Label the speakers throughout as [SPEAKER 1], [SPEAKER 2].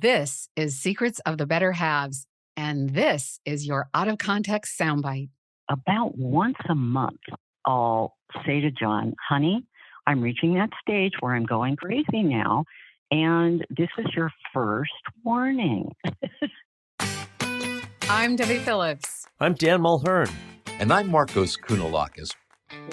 [SPEAKER 1] This is Secrets of the Better Halves, and this is your out of context soundbite.
[SPEAKER 2] About once a month, I'll say to John, honey, I'm reaching that stage where I'm going crazy now, and this is your first warning.
[SPEAKER 1] I'm Debbie Phillips.
[SPEAKER 3] I'm Dan Mulhern.
[SPEAKER 4] And I'm Marcos Kounalakis.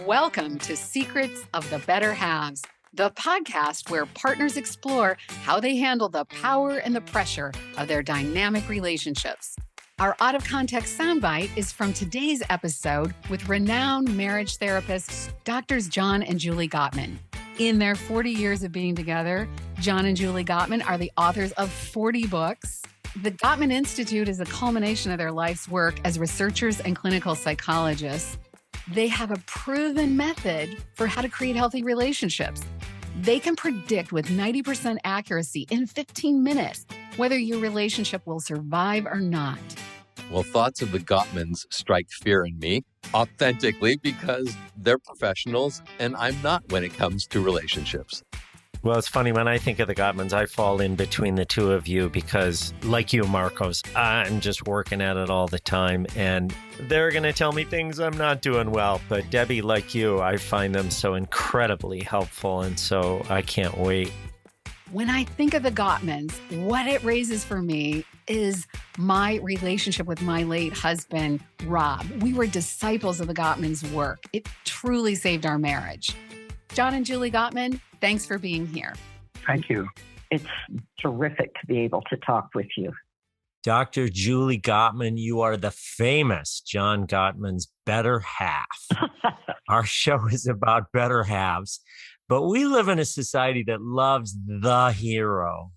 [SPEAKER 1] Welcome to Secrets of the Better Halves, the podcast where partners explore how they handle the power and the pressure of their dynamic relationships. Our out of context soundbite is from today's episode with renowned marriage therapists, Drs. John and Judy Gottman. In their 40 years of being together, John and Judy Gottman are the authors of 40 books. The Gottman Institute is a culmination of their life's work as researchers and clinical psychologists. They have a proven method for how to create healthy relationships. They can predict with 90% accuracy in 15 minutes whether your relationship will survive or not.
[SPEAKER 4] Well, thoughts of the Gottmans strike fear in me authentically because they're professionals and I'm not when it comes to relationships.
[SPEAKER 3] Well, it's funny, when I think of the Gottmans, I fall in between the two of you because, like you, Marcos, I'm just working at it all the time, and they're going to tell me things I'm not doing well. But Debbie, like you, I find them so incredibly helpful, and so I can't wait.
[SPEAKER 1] When I think of the Gottmans, what it raises for me is my relationship with my late husband, Rob. We were disciples of the Gottmans' work. It truly saved our marriage. John and Judy Gottman, thanks for being here.
[SPEAKER 5] Thank you.
[SPEAKER 2] It's terrific to be able to talk with you.
[SPEAKER 3] Dr. Judy Gottman, you are the famous John Gottman's better half. Our show is about better halves, but we live in a society that loves the hero.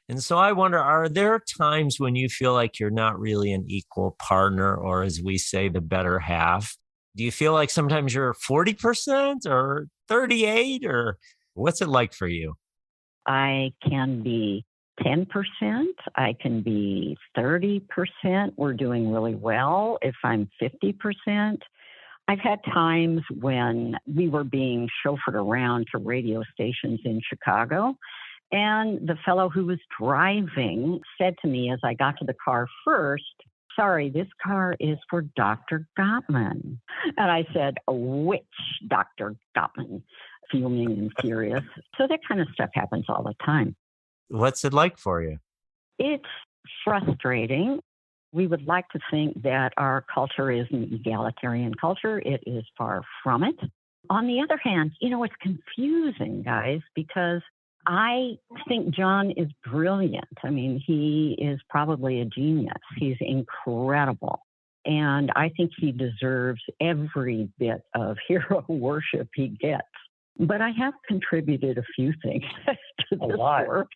[SPEAKER 3] And so I wonder, are there times when you feel like you're not really an equal partner, or as we say, the better half? Do you feel like sometimes you're 40% or 38, or what's it like for you?
[SPEAKER 2] I can be 10%. I can be 30%. We're doing really well if I'm 50%. I've had times when we were being chauffeured around to radio stations in Chicago, and the fellow who was driving said to me as I got to the car first, sorry, this car is for Dr. Gottman. And I said, which Dr. Gottman? Fuming and furious. So that kind of stuff happens all the time.
[SPEAKER 3] What's it like for you?
[SPEAKER 2] It's frustrating. We would like to think that our culture is an egalitarian culture. It is far from it. On the other hand, it's confusing, guys, because I think John is brilliant. I mean, he is probably a genius. He's incredible. And I think he deserves every bit of hero worship he gets. But I have contributed a few things to this work,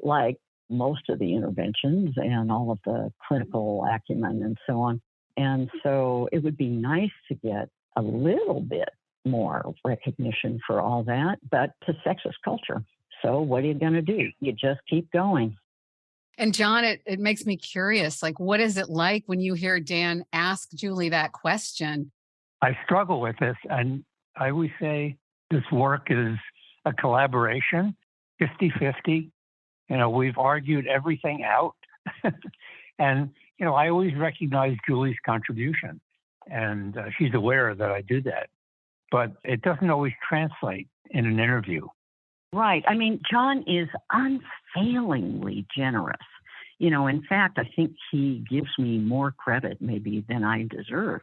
[SPEAKER 2] like most of the interventions and all of the clinical acumen and so on. And so it would be nice to get a little bit more recognition for all that, but to sexist culture. So what are you going to do? You just keep going.
[SPEAKER 1] And John, it makes me curious, like, what is it like when you hear Dan ask Julie that question?
[SPEAKER 5] I struggle with this, and I always say this work is a collaboration, 50-50. We've argued everything out. And, I always recognize Julie's contribution, and she's aware that I do that. But it doesn't always translate in an interview.
[SPEAKER 2] Right. I mean, John is unfailingly generous. In fact, I think he gives me more credit maybe than I deserve.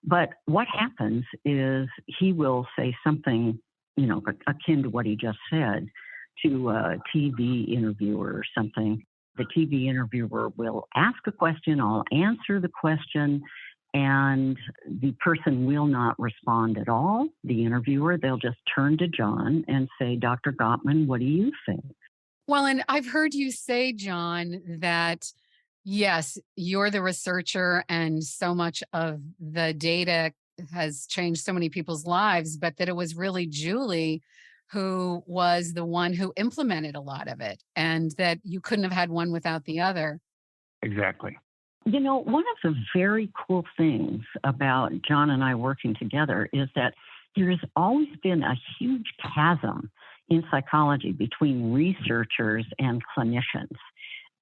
[SPEAKER 2] But what happens is he will say something, akin to what he just said to a TV interviewer or something. The TV interviewer will ask a question, I'll answer the question, and the person will not respond at all. The interviewer, they'll just turn to John and say, Dr. Gottman, what do you think?
[SPEAKER 1] Well, and I've heard you say, John, that yes, you're the researcher and so much of the data has changed so many people's lives, but that it was really Julie who was the one who implemented a lot of it, and that you couldn't have had one without the other.
[SPEAKER 5] Exactly.
[SPEAKER 2] One of the very cool things about John and I working together is that there has always been a huge chasm in psychology between researchers and clinicians.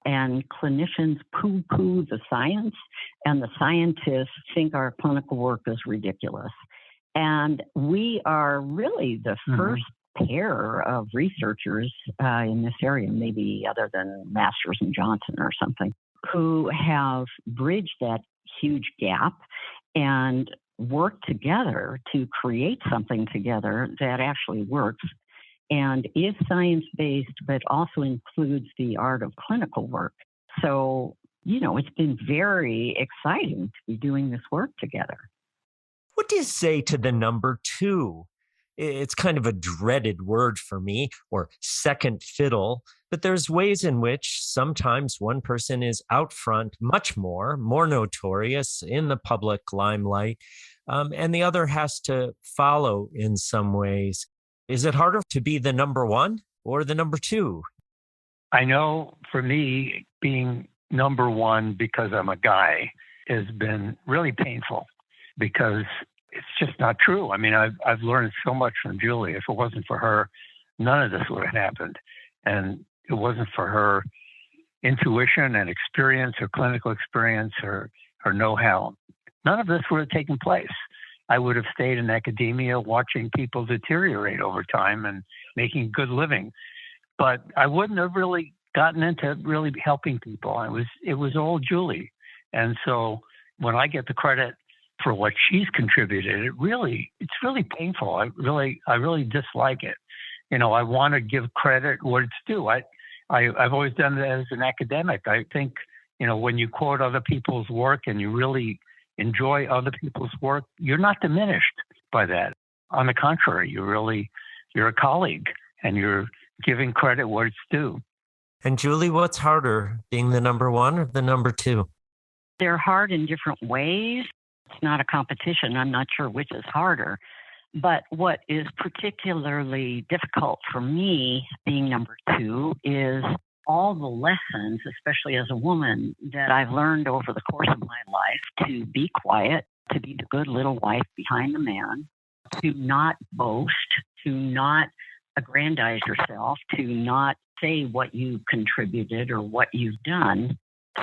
[SPEAKER 2] And clinicians poo-poo the science, and the scientists think our clinical work is ridiculous. And we are really the first pair of researchers in this area, maybe other than Masters and Johnson or something, who have bridged that huge gap and worked together to create something together that actually works and is science-based, but also includes the art of clinical work. So, it's been very exciting to be doing this work together.
[SPEAKER 3] What do you say to the number 2? It's kind of a dreaded word for me, or second fiddle, but there's ways in which sometimes one person is out front much more notorious in the public limelight, and the other has to follow in some ways. Is it harder to be the number 1 or the number 2?
[SPEAKER 5] I know for me, being number 1 because I'm a guy has been really painful because it's just not true. I mean, I've learned so much from Julie. If it wasn't for her, none of this would have happened. And it wasn't for her intuition and experience or clinical experience or her know-how, none of this would have taken place. I would have stayed in academia watching people deteriorate over time and making good living. But I wouldn't have really gotten into really helping people. It was all Julie. And so when I get the credit for what she's contributed, it's really painful. I really dislike it. I want to give credit where it's due. I've always done that as an academic. I think, when you quote other people's work and you really enjoy other people's work, you're not diminished by that. On the contrary, you're a colleague and you're giving credit where it's due.
[SPEAKER 3] And Julie, what's harder, being the number 1 or the number 2?
[SPEAKER 2] They're hard in different ways. It's not a competition. I'm not sure which is harder. But what is particularly difficult for me, being number 2, is all the lessons, especially as a woman, that I've learned over the course of my life to be quiet, to be the good little wife behind the man, to not boast, to not aggrandize yourself, to not say what you contributed or what you've done.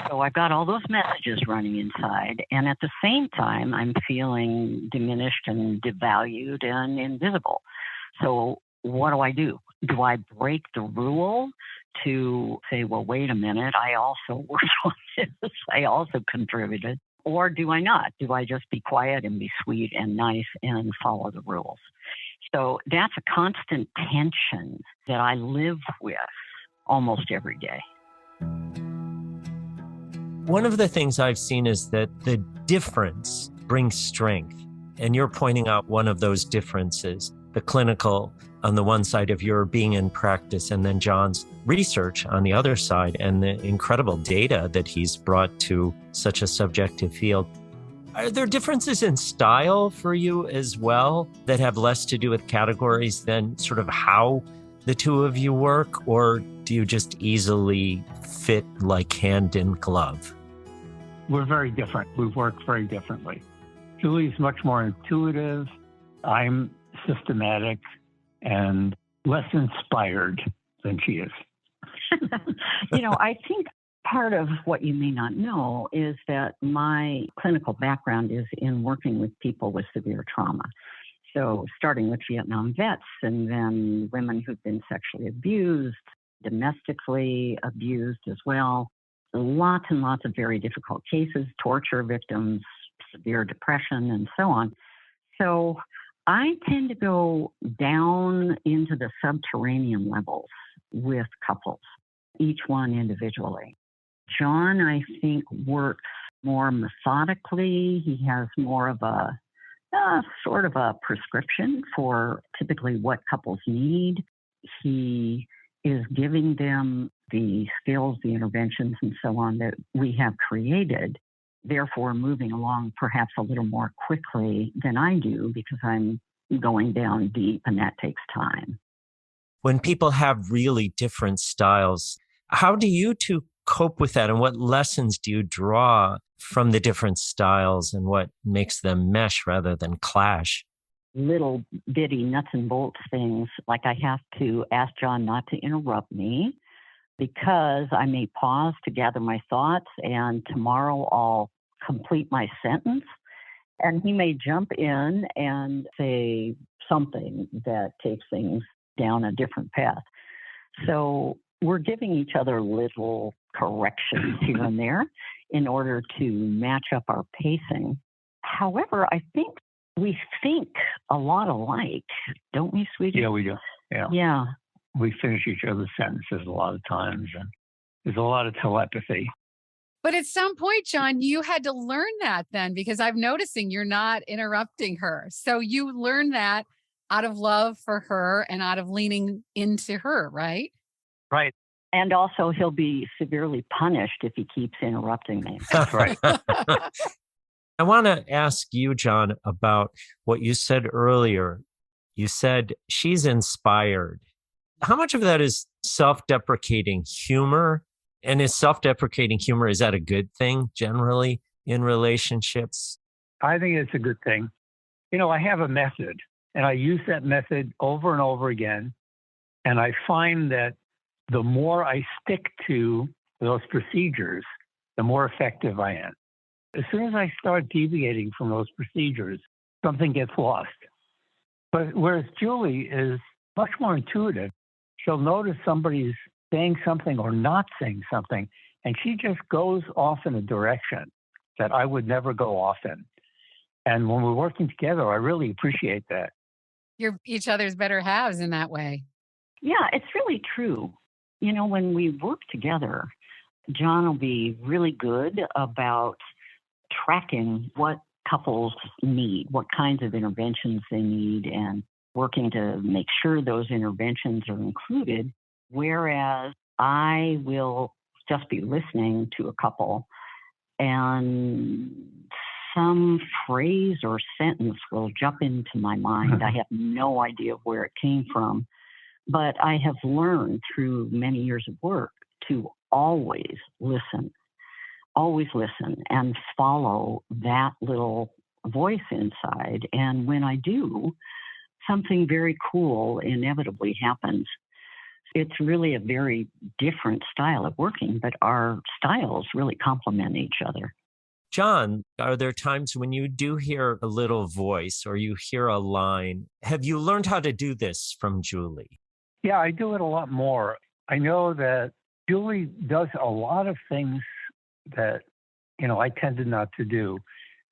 [SPEAKER 2] So I've got all those messages running inside. And at the same time, I'm feeling diminished and devalued and invisible. So what do? Do I break the rule to say, well, wait a minute, I also worked on this, I also contributed? Or do I not? Do I just be quiet and be sweet and nice and follow the rules? So that's a constant tension that I live with almost every day.
[SPEAKER 3] One of the things I've seen is that the difference brings strength. And you're pointing out one of those differences, the clinical on the one side of your being in practice, and then John's research on the other side, and the incredible data that he's brought to such a subjective field. Are there differences in style for you as well that have less to do with categories than sort of how the two of you work, or do you just easily fit like hand in glove?
[SPEAKER 5] We're very different. We work very differently. Julie's much more intuitive. I'm systematic and less inspired than she is.
[SPEAKER 2] I think part of what you may not know is that my clinical background is in working with people with severe trauma. So starting with Vietnam vets and then women who've been sexually abused, domestically abused as well. Lots and lots of very difficult cases, torture victims, severe depression, and so on. So I tend to go down into the subterranean levels with couples, each one individually. John, I think, works more methodically. He has more of a sort of a prescription for typically what couples need. He is giving them the skills, the interventions, and so on that we have created, therefore moving along perhaps a little more quickly than I do because I'm going down deep and that takes time.
[SPEAKER 3] When people have really different styles, how do you two cope with that, and what lessons do you draw from the different styles and what makes them mesh rather than clash?
[SPEAKER 2] Little bitty nuts and bolts things, like I have to ask John not to interrupt me because I may pause to gather my thoughts, and tomorrow I'll complete my sentence. And he may jump in and say something that takes things down a different path. So we're giving each other little corrections here and there in order to match up our pacing. However, I think we think a lot alike, don't we, sweetie?
[SPEAKER 5] Yeah, we do.
[SPEAKER 2] Yeah.
[SPEAKER 5] We finish each other's sentences a lot of times, and there's a lot of telepathy.
[SPEAKER 1] But at some point, John, you had to learn that then, because I'm noticing you're not interrupting her. So you learned that out of love for her and out of leaning into her, right?
[SPEAKER 5] Right.
[SPEAKER 2] And also, he'll be severely punished if he keeps interrupting me.
[SPEAKER 5] That's right.
[SPEAKER 3] I want to ask you, John, about what you said earlier. You said she's inspired. How much of that is self-deprecating humor? And is self-deprecating humor, is that a good thing generally in relationships?
[SPEAKER 5] I think it's a good thing. I have a method, and I use that method over and over again. And I find that the more I stick to those procedures, the more effective I am. As soon as I start deviating from those procedures, something gets lost. But whereas Julie is much more intuitive, she'll notice somebody's saying something or not saying something, and she just goes off in a direction that I would never go off in. And when we're working together, I really appreciate that.
[SPEAKER 1] You're each other's better halves in that way.
[SPEAKER 2] Yeah, it's really true. When we work together, John will be really good about tracking what couples need, what kinds of interventions they need, and working to make sure those interventions are included. Whereas I will just be listening to a couple, and some phrase or sentence will jump into my mind. I have no idea where it came from, but I have learned through many years of work to always listen and follow that little voice inside. And when I do, something very cool inevitably happens. It's really a very different style of working, but our styles really complement each other.
[SPEAKER 3] John, are there times when you do hear a little voice or you hear a line? Have you learned how to do this from Julie?
[SPEAKER 5] Yeah, I do it a lot more. I know that Julie does a lot of things that, I tended not to do.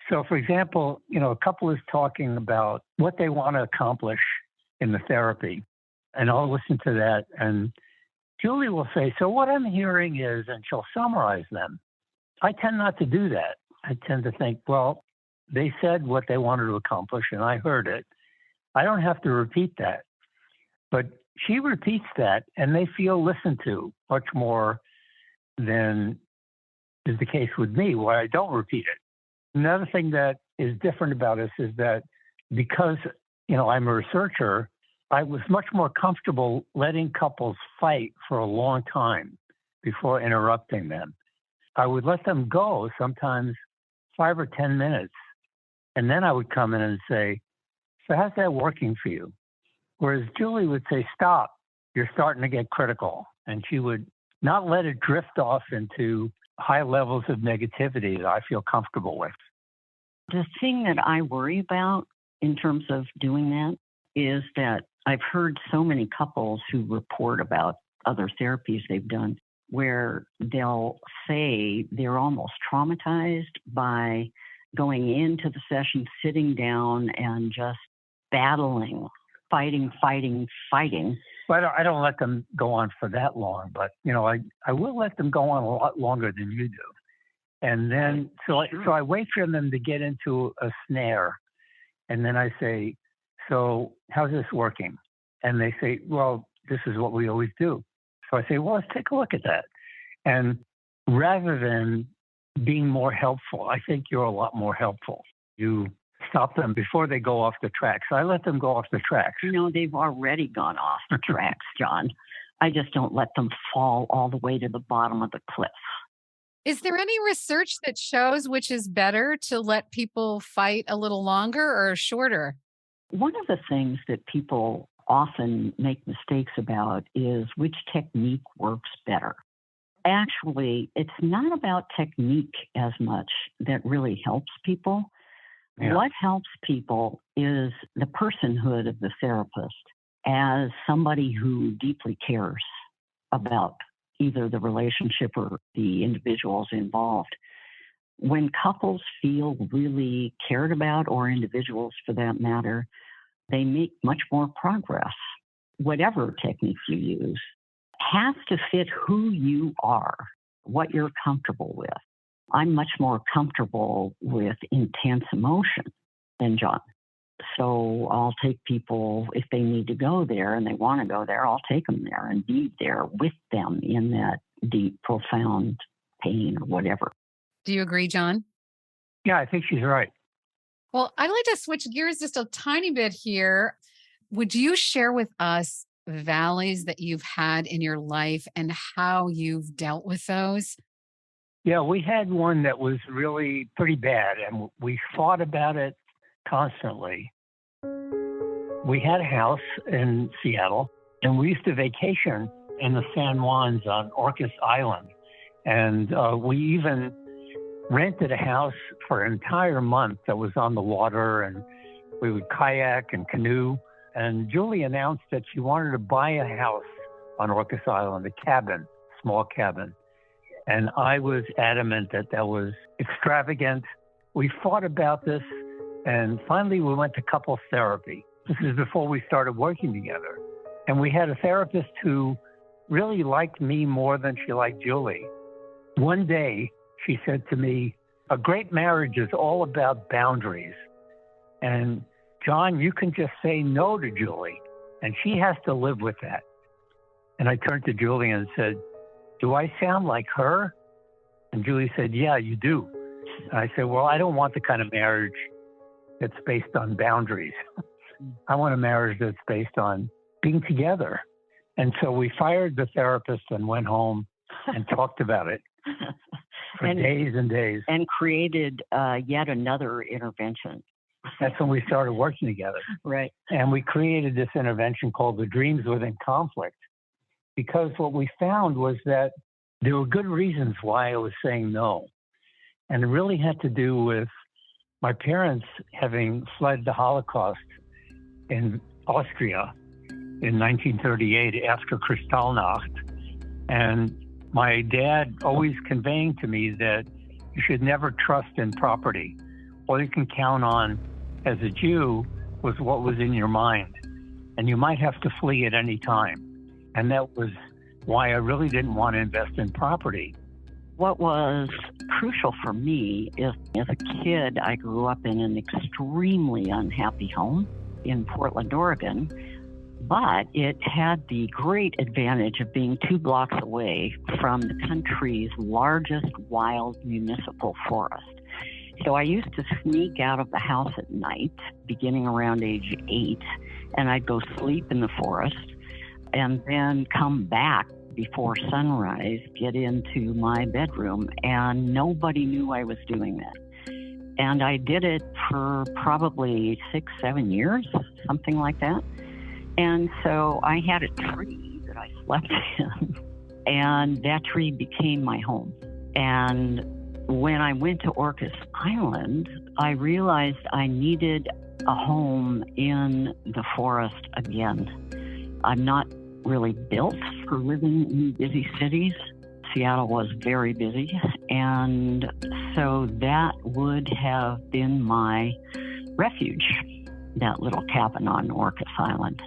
[SPEAKER 5] So, for example, a couple is talking about what they want to accomplish in the therapy. And I'll listen to that. And Julie will say, so what I'm hearing is, and she'll summarize them. I tend not to do that. I tend to think, well, they said what they wanted to accomplish, and I heard it. I don't have to repeat that. But she repeats that, and they feel listened to much more than is the case with me, where I don't repeat it. Another thing that is different about us is that because, I'm a researcher, I was much more comfortable letting couples fight for a long time before interrupting them. I would let them go sometimes 5 or 10 minutes, and then I would come in and say, so how's that working for you? Whereas Julie would say, stop, you're starting to get critical. And she would not let it drift off into high levels of negativity that I feel comfortable with.
[SPEAKER 2] The thing that I worry about in terms of doing that is that I've heard so many couples who report about other therapies they've done where they'll say they're almost traumatized by going into the session, sitting down and just battling, fighting.
[SPEAKER 5] But I don't let them go on for that long, but I will let them go on a lot longer than you do. And then, so I wait for them to get into a snare. And then I say, so how's this working? And they say, well, this is what we always do. So I say, well, let's take a look at that. And rather than being more helpful, I think you're a lot more helpful. You stop them before they go off the tracks. I let them go off the tracks.
[SPEAKER 2] They've already gone off the tracks, John. I just don't let them fall all the way to the bottom of the cliff.
[SPEAKER 1] Is there any research that shows which is better, to let people fight a little longer or shorter?
[SPEAKER 2] One of the things that people often make mistakes about is which technique works better. Actually, it's not about technique as much that really helps people. Yeah. What helps people is the personhood of the therapist as somebody who deeply cares about either the relationship or the individuals involved. When couples feel really cared about, or individuals for that matter, they make much more progress. Whatever technique you use has to fit who you are, what you're comfortable with. I'm much more comfortable with intense emotion than John. So I'll take people, if they need to go there and they want to go there, I'll take them there and be there with them in that deep, profound pain or whatever.
[SPEAKER 1] Do you agree, John?
[SPEAKER 5] Yeah, I think she's right.
[SPEAKER 1] Well, I'd like to switch gears just a tiny bit here. Would you share with us valleys that you've had in your life and how you've dealt with those?
[SPEAKER 5] Yeah, we had one that was really pretty bad, and we fought about it constantly. We had a house in Seattle, and we used to vacation in the San Juans on Orcas Island. And we even rented a house for an entire month that was on the water, and we would kayak and canoe. And Julie announced that she wanted to buy a house on Orcas Island, a cabin, small cabin. And I was adamant that that was extravagant. We fought about this, and finally we went to couples therapy. This is before we started working together. And we had a therapist who really liked me more than she liked Julie. One day, she said to me, a great marriage is all about boundaries. And John, you can just say no to Julie, and she has to live with that. And I turned to Julie and said, do I sound like her? And Julie said, yeah, you do. And I said, well, I don't want the kind of marriage that's based on boundaries. I want a marriage that's based on being together. And so we fired the therapist and went home and talked about it for days and days.
[SPEAKER 2] And created yet another intervention.
[SPEAKER 5] That's when we started working together.
[SPEAKER 2] Right.
[SPEAKER 5] And we created this intervention called the Dreams Within Conflict, because what we found was that there were good reasons why I was saying no. And it really had to do with my parents having fled the Holocaust in Austria in 1938 after Kristallnacht. And my dad always conveying to me that you should never trust in property. All you can count on as a Jew was what was in your mind. And you might have to flee at any time. And that was why I really didn't want to invest in property.
[SPEAKER 2] What was crucial for me is, as a kid, I grew up in an extremely unhappy home in Portland, Oregon, but it had the great advantage of being 2 blocks away from the country's largest wild municipal forest. So I used to sneak out of the house at night, beginning around age 8, and I'd go sleep in the forest and then come back before sunrise, get into my bedroom, and nobody knew I was doing that. And I did it for probably 6-7 years, something like that. And so I had a tree that I slept in, and that tree became my home. And when I went to Orcas Island, I realized I needed a home in the forest again. I'm not really built for living in busy cities. Seattle was very busy, and so that would have been my refuge, that little cabin on Orcas Island.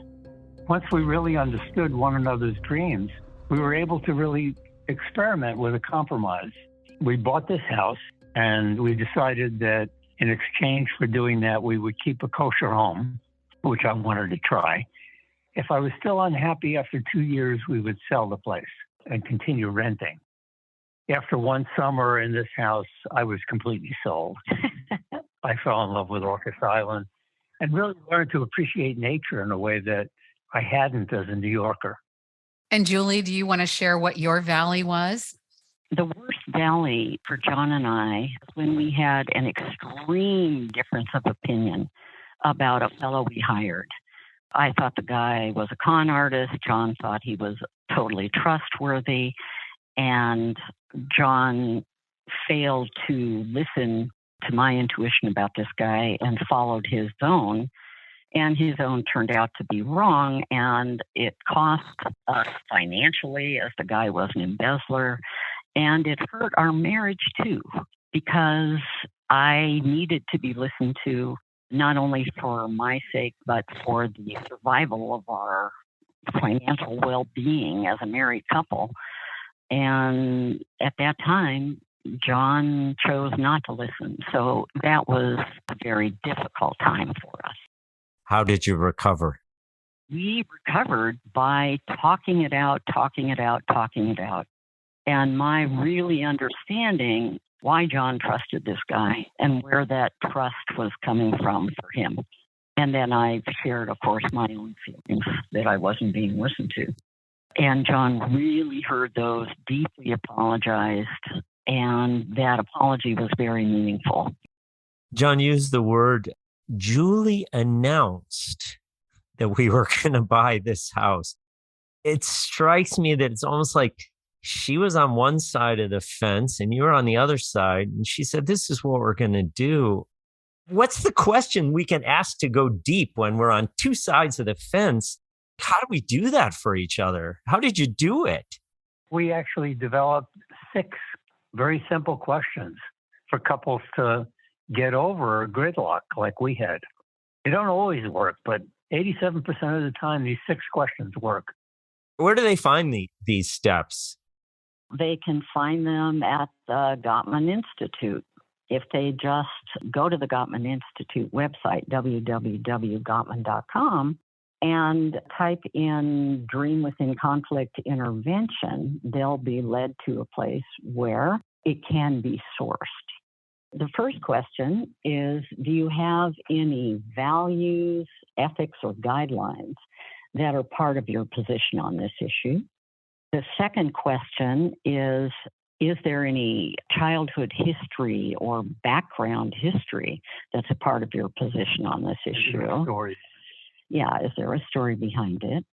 [SPEAKER 5] Once we really understood one another's dreams, we were able to really experiment with a compromise. We bought this house, and we decided that in exchange for doing that, we would keep a kosher home, which I wanted to try. If I was still unhappy after 2 years, we would sell the place and continue renting. After one summer in this house, I was completely sold. I fell in love with Orcas Island and really learned to appreciate nature in a way that I hadn't as a New Yorker.
[SPEAKER 1] And Julie, do you want to share what your valley was?
[SPEAKER 2] The worst valley for John and I was when we had an extreme difference of opinion about a fellow we hired. I thought the guy was a con artist. John thought he was totally trustworthy. And John failed to listen to my intuition about this guy and followed his own. And his own turned out to be wrong. And it cost us financially, as the guy was an embezzler. And it hurt our marriage too, because I needed to be listened to, not only for my sake, but for the survival of our financial well-being as a married couple. And at that time, John chose not to listen. So that was a very difficult time for us.
[SPEAKER 3] How did you recover?
[SPEAKER 2] We recovered by talking it out. And my really understanding why John trusted this guy and where that trust was coming from for him. And then I shared, of course, my own feelings that I wasn't being listened to. And John really heard those, deeply apologized, and that apology was very meaningful.
[SPEAKER 3] John used the word, Julie announced that we were going to buy this house. It strikes me that it's almost like she was on one side of the fence and you were on the other side. And she said, this is what we're going to do. What's the question we can ask to go deep when we're on two sides of the fence? How do we do that for each other? How did you do it?
[SPEAKER 5] We actually developed 6 very simple questions for couples to get over a gridlock like we had. They don't always work, but 87% of the time, these 6 questions work.
[SPEAKER 3] Where do they find these steps?
[SPEAKER 2] They can find them at the Gottman Institute. If they just go to the Gottman Institute website, www.gottman.com, and type in Dream Within Conflict Intervention, they'll be led to a place where it can be sourced. The first question is, do you have any values, ethics, or guidelines that are part of your position on this issue? The second question is there any childhood history or background history that's a part of your position on this issue?
[SPEAKER 5] Story.
[SPEAKER 2] Yeah, is there a story behind it?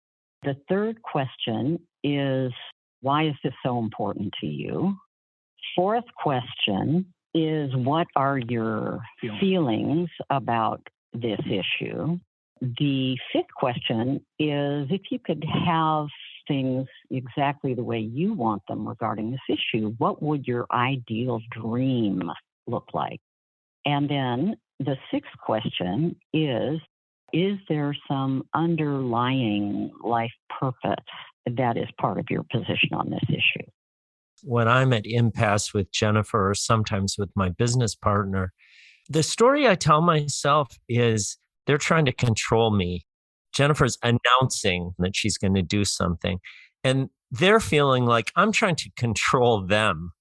[SPEAKER 2] The third question is, why is this so important to you? Fourth question is, what are your feelings about this issue? The fifth question is, if you could have things exactly the way you want them regarding this issue, what would your ideal dream look like? And then the sixth question is there some underlying life purpose that is part of your position on this issue?
[SPEAKER 3] When I'm at impasse with Jennifer, or sometimes with my business partner, the story I tell myself is they're trying to control me. Jennifer's announcing that she's going to do something, and they're feeling like I'm trying to control them.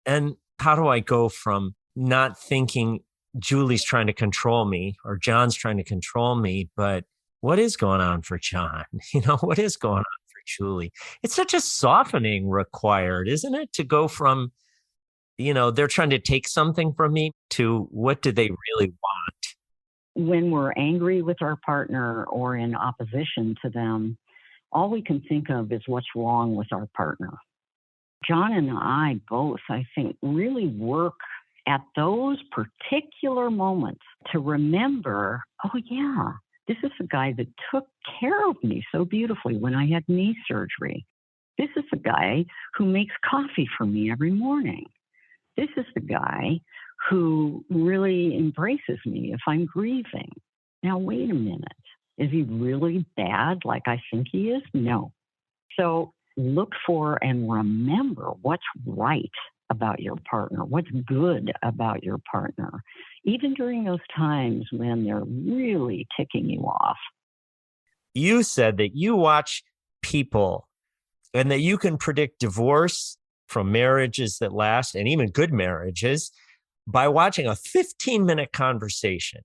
[SPEAKER 3] And how do I go from not thinking Julie's trying to control me or John's trying to control me, but what is going on for John? What is going on for Julie? It's such a softening required, isn't it? To go from, they're trying to take something from me to what do they really want?
[SPEAKER 2] When we're angry with our partner or in opposition to them, all we can think of is what's wrong with our partner. John and I both, I think, really work at those particular moments to remember, oh yeah, this is a guy that took care of me so beautifully when I had knee surgery. This is the guy who makes coffee for me every morning. This is the guy who really embraces me if I'm grieving. Now, wait a minute. Is he really bad like I think he is? No. So look for and remember what's right about your partner, what's good about your partner, even during those times when they're really ticking you off.
[SPEAKER 3] You said that you watch people and that you can predict divorce from marriages that last and even good marriages by watching a 15-minute conversation.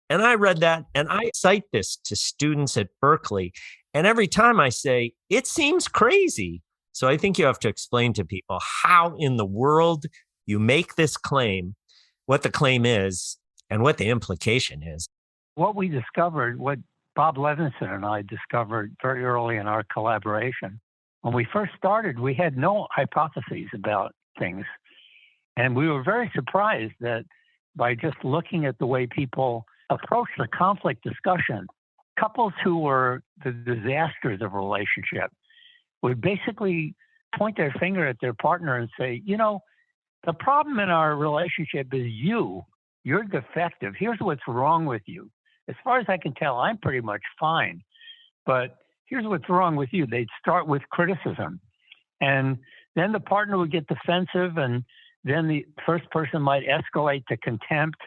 [SPEAKER 3] And I read that, and I cite this to students at Berkeley. And every time I say, it seems crazy. So I think you have to explain to people how in the world you make this claim, what the claim is, and what the implication is.
[SPEAKER 5] What we discovered, what Bob Levinson and I discovered very early in our collaboration. When we first started, we had no hypotheses about things. And we were very surprised that by just looking at the way people approach the conflict discussion, couples who were the disasters of a relationship would basically point their finger at their partner and say, you know, the problem in our relationship is you. You're defective. Here's what's wrong with you. As far as I can tell, I'm pretty much fine. But here's what's wrong with you. They'd start with criticism. And then the partner would get defensive, and then the first person might escalate to contempt.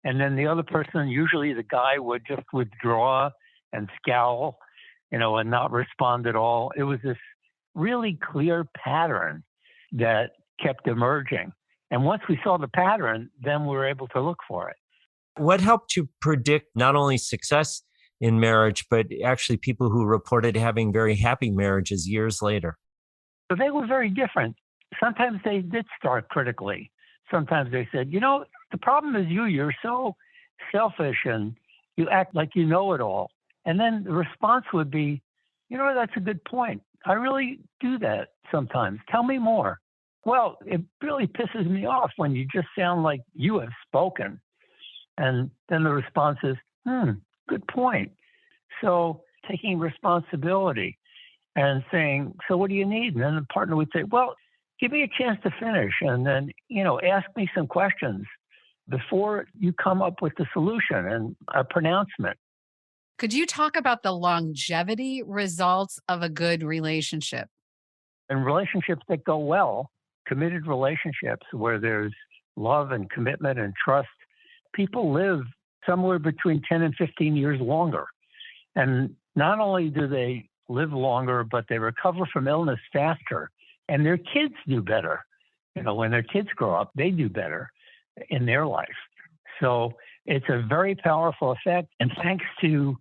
[SPEAKER 5] And then the other person, usually the guy, would just withdraw and scowl, and not respond at all. It was this really clear pattern that kept emerging. And once we saw the pattern, then we were able to look for it.
[SPEAKER 3] What helped you predict not only success in marriage, but actually people who reported having very happy marriages years later?
[SPEAKER 5] So they were very different. Sometimes they did start critically. Sometimes they said, the problem is you. You're so selfish and you act like you know it all. And then the response would be, that's a good point. I really do that sometimes. Tell me more. Well, it really pisses me off when you just sound like you have spoken. And then the response is, good point. So taking responsibility and saying, so what do you need? And then the partner would say, well, give me a chance to finish. And then, ask me some questions before you come up with the solution and a pronouncement.
[SPEAKER 1] Could you talk about the longevity results of a good relationship?
[SPEAKER 5] In relationships that go well, committed relationships where there's love and commitment and trust, people live somewhere between 10 and 15 years longer. And not only do they live longer, but they recover from illness faster. And their kids do better. When their kids grow up, they do better in their life. So it's a very powerful effect. And thanks to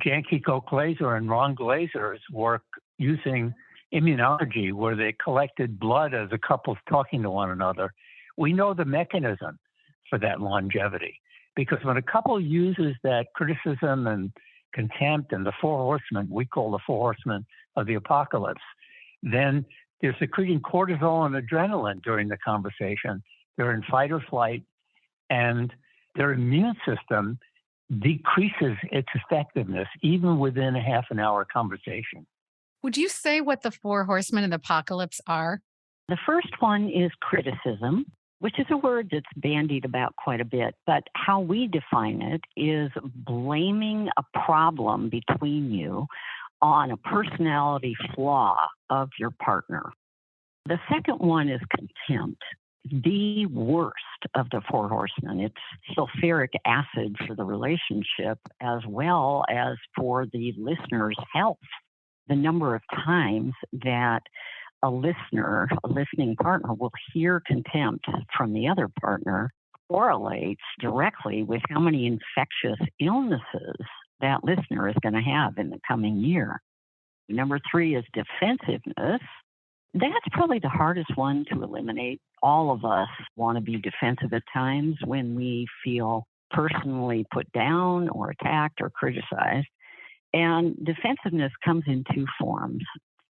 [SPEAKER 5] Jan Kiko Glaser and Ron Glaser's work using immunology, where they collected blood as a couple's talking to one another, we know the mechanism for that longevity. Because when a couple uses that criticism and contempt and the four horsemen, we call the four horsemen of the apocalypse, then they're secreting cortisol and adrenaline during the conversation. They're in fight or flight, and their immune system decreases its effectiveness even within a half an hour conversation.
[SPEAKER 1] Would you say what the four horsemen of the apocalypse are?
[SPEAKER 2] The first one is criticism, which is a word that's bandied about quite a bit. But how we define it is blaming a problem between you on a personality flaw of your partner. The second one is contempt, the worst of the four horsemen. It's sulfuric acid for the relationship as well as for the listener's health. The number of times that a listening partner will hear contempt from the other partner correlates directly with how many infectious illnesses that listener is going to have in the coming year. Number 3 is defensiveness. That's probably the hardest one to eliminate. All of us want to be defensive at times when we feel personally put down or attacked or criticized. And defensiveness comes in 2 forms.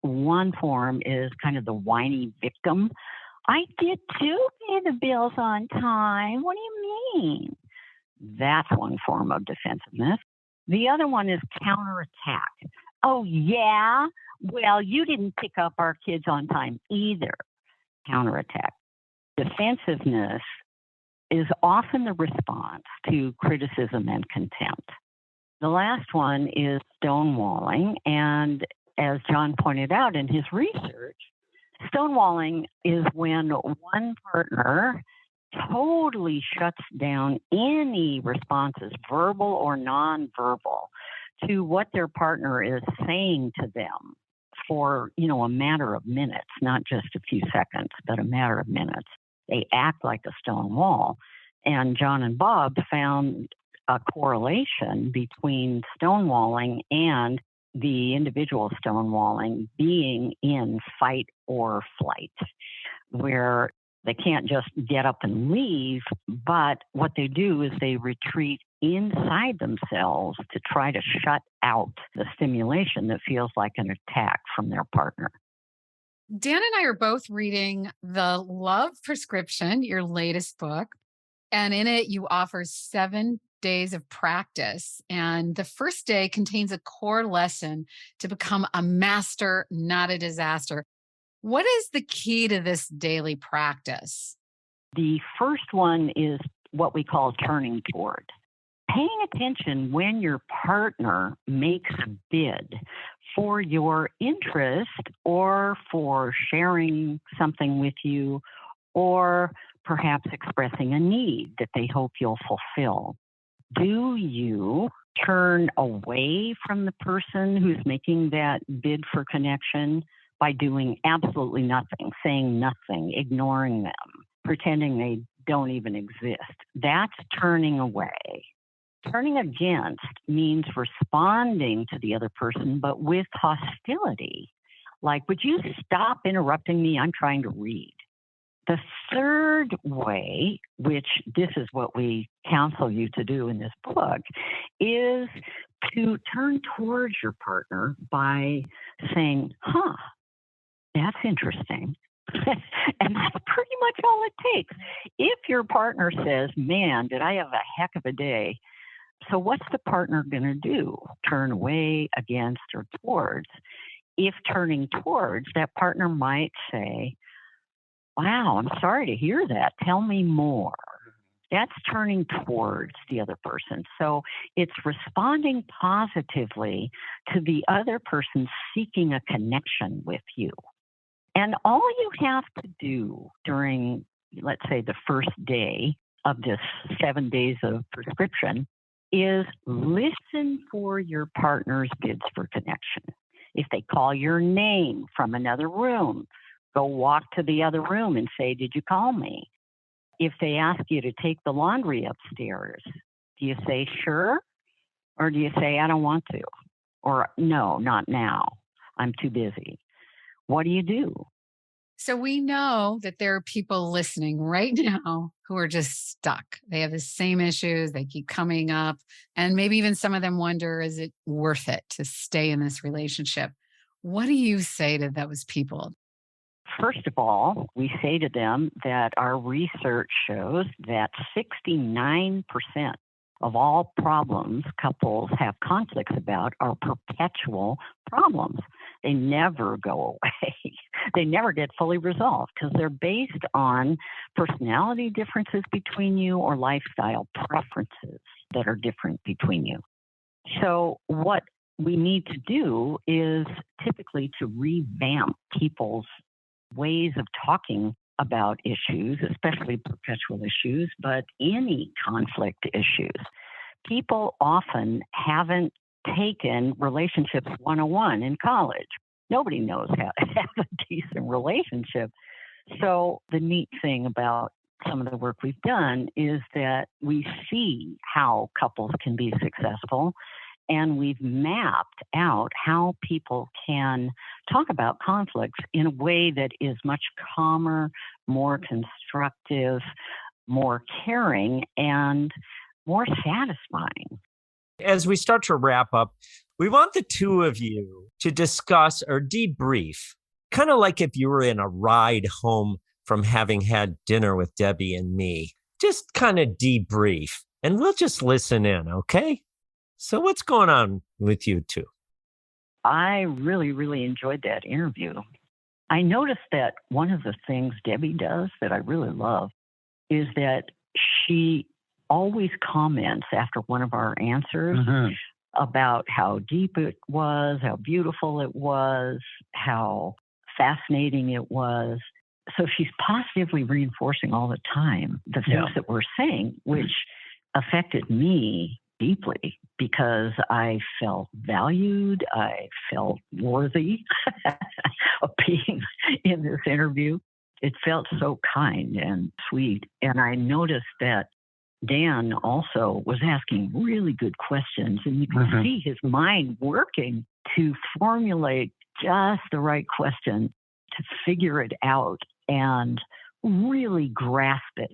[SPEAKER 2] One form is kind of the whiny victim. I did too pay the bills on time. What do you mean? That's one form of defensiveness. The other one is counterattack. Oh, yeah? Well, you didn't pick up our kids on time either. Counterattack. Defensiveness is often the response to criticism and contempt. The last one is stonewalling. And as John pointed out in his research, stonewalling is when one partner totally shuts down any responses, verbal or nonverbal, to what their partner is saying to them for, a matter of minutes, not just a few seconds, but a matter of minutes. They act like a stone wall. And John and Bob found a correlation between stonewalling and the individual stonewalling being in fight or flight, where They can't just get up and leave, but what they do is they retreat inside themselves to try to shut out the stimulation that feels like an attack from their partner.
[SPEAKER 1] Dan and I are both reading The Love Prescription, your latest book. And in it, you offer 7 days of practice. And the first day contains a core lesson to become a master, not a disaster. What is the key to this daily practice?
[SPEAKER 2] The first one is what we call turning toward. Paying attention when your partner makes a bid for your interest or for sharing something with you or perhaps expressing a need that they hope you'll fulfill. Do you turn away from the person who's making that bid for connection by doing absolutely nothing, saying nothing, ignoring them, pretending they don't even exist? That's turning away. Turning against means responding to the other person, but with hostility. Like, would you stop interrupting me? I'm trying to read. The third way, which this is what we counsel you to do in this book, is to turn towards your partner by saying, that's interesting. And that's pretty much all it takes. If your partner says, man, did I have a heck of a day? So what's the partner going to do? Turn away, against, or towards? If turning towards, that partner might say, wow, I'm sorry to hear that. Tell me more. That's turning towards the other person. So it's responding positively to the other person seeking a connection with you. And all you have to do during, let's say, the first day of this 7 days of prescription is listen for your partner's bids for connection. If they call your name from another room, go walk to the other room and say, did you call me? If they ask you to take the laundry upstairs, do you say, sure? Or do you say, I don't want to? Or no, not now. I'm too busy. What do you do?
[SPEAKER 1] So we know that there are people listening right now who are just stuck. They have the same issues. They keep coming up. And maybe even some of them wonder, is it worth it to stay in this relationship? What do you say to those people?
[SPEAKER 2] First of all, we say to them that our research shows that 69% of all problems couples have conflicts about are perpetual problems. They never go away. They never get fully resolved because they're based on personality differences between you or lifestyle preferences that are different between you. So what we need to do is typically to revamp people's ways of talking about issues, especially perpetual issues, but any conflict issues. People often haven't taken Relationships 101 in college. Nobody knows how to have a decent relationship. So the neat thing about some of the work we've done is that we see how couples can be successful, and we've mapped out how people can talk about conflicts in a way that is much calmer, more constructive, more caring, and more satisfying.
[SPEAKER 3] As we start to wrap up, we want the two of you to discuss or debrief, kind of like if you were in a ride home from having had dinner with Debbie and me. Just kind of debrief, and we'll just listen in, okay? So what's going on with you two?
[SPEAKER 2] I really, really enjoyed that interview. I noticed that one of the things Debbie does that I really love is that she always comments after one of our answers about how deep it was, how beautiful it was, how fascinating it was. So she's positively reinforcing all the time the things that we're saying, which affected me deeply because I felt valued. I felt worthy of being in this interview. It felt so kind and sweet. And I noticed that Dan also was asking really good questions, and you can see his mind working to formulate just the right question to figure it out. And really grasp it.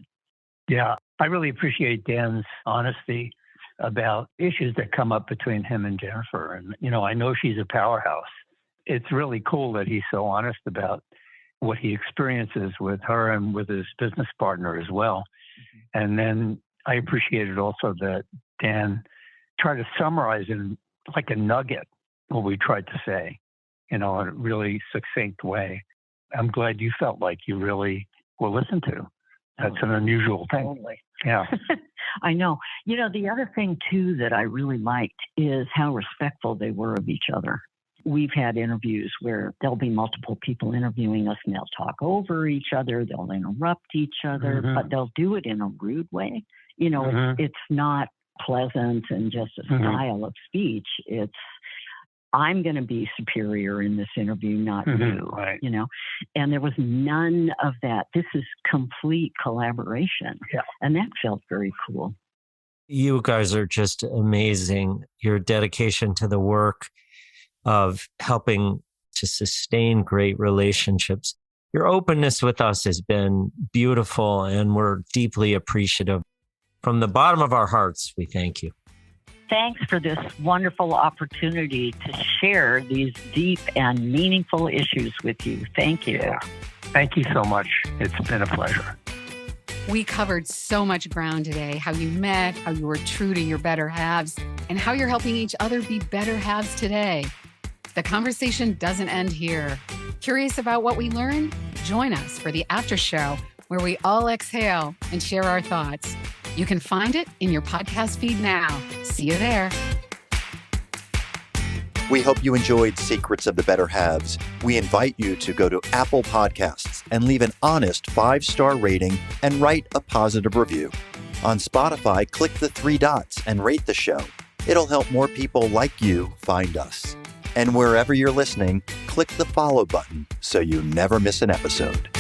[SPEAKER 5] Yeah, I really appreciate Dan's honesty about issues that come up between him and Jennifer. And, I know she's a powerhouse. It's really cool that he's so honest about what he experiences with her and with his business partner as well. Mm-hmm. And then I appreciated also that Dan tried to summarize in like a nugget what we tried to say, in a really succinct way. I'm glad you felt like you really were listened to. That's an unusual thing.
[SPEAKER 2] Totally.
[SPEAKER 5] Yeah.
[SPEAKER 2] I know. The other thing, too, that I really liked is how respectful they were of each other. We've had interviews where there'll be multiple people interviewing us and they'll talk over each other. They'll interrupt each other, but they'll do it in a rude way. It's not pleasant and just a style of speech. It's, I'm going to be superior in this interview, not you,
[SPEAKER 5] right.
[SPEAKER 2] And there was none of that. This is complete collaboration.
[SPEAKER 5] Yeah.
[SPEAKER 2] And that felt very cool.
[SPEAKER 3] You guys are just amazing. Your dedication to the work of helping to sustain great relationships. Your openness with us has been beautiful, and we're deeply appreciative. From the bottom of our hearts, we thank you.
[SPEAKER 2] Thanks for this wonderful opportunity to share these deep and meaningful issues with you. Thank you.
[SPEAKER 5] Yeah. Thank you so much. It's been a pleasure.
[SPEAKER 1] We covered so much ground today, how you met, how you were true to your better halves, and how you're helping each other be better halves today. The conversation doesn't end here. Curious about what we learned? Join us for the after show where we all exhale and share our thoughts. You can find it in your podcast feed now. See you there.
[SPEAKER 6] We hope you enjoyed Secrets of the Better Halves. We invite you to go to Apple Podcasts and leave an honest 5-star rating and write a positive review. On Spotify, click the 3 dots and rate the show. It'll help more people like you find us. And wherever you're listening, click the follow button so you never miss an episode.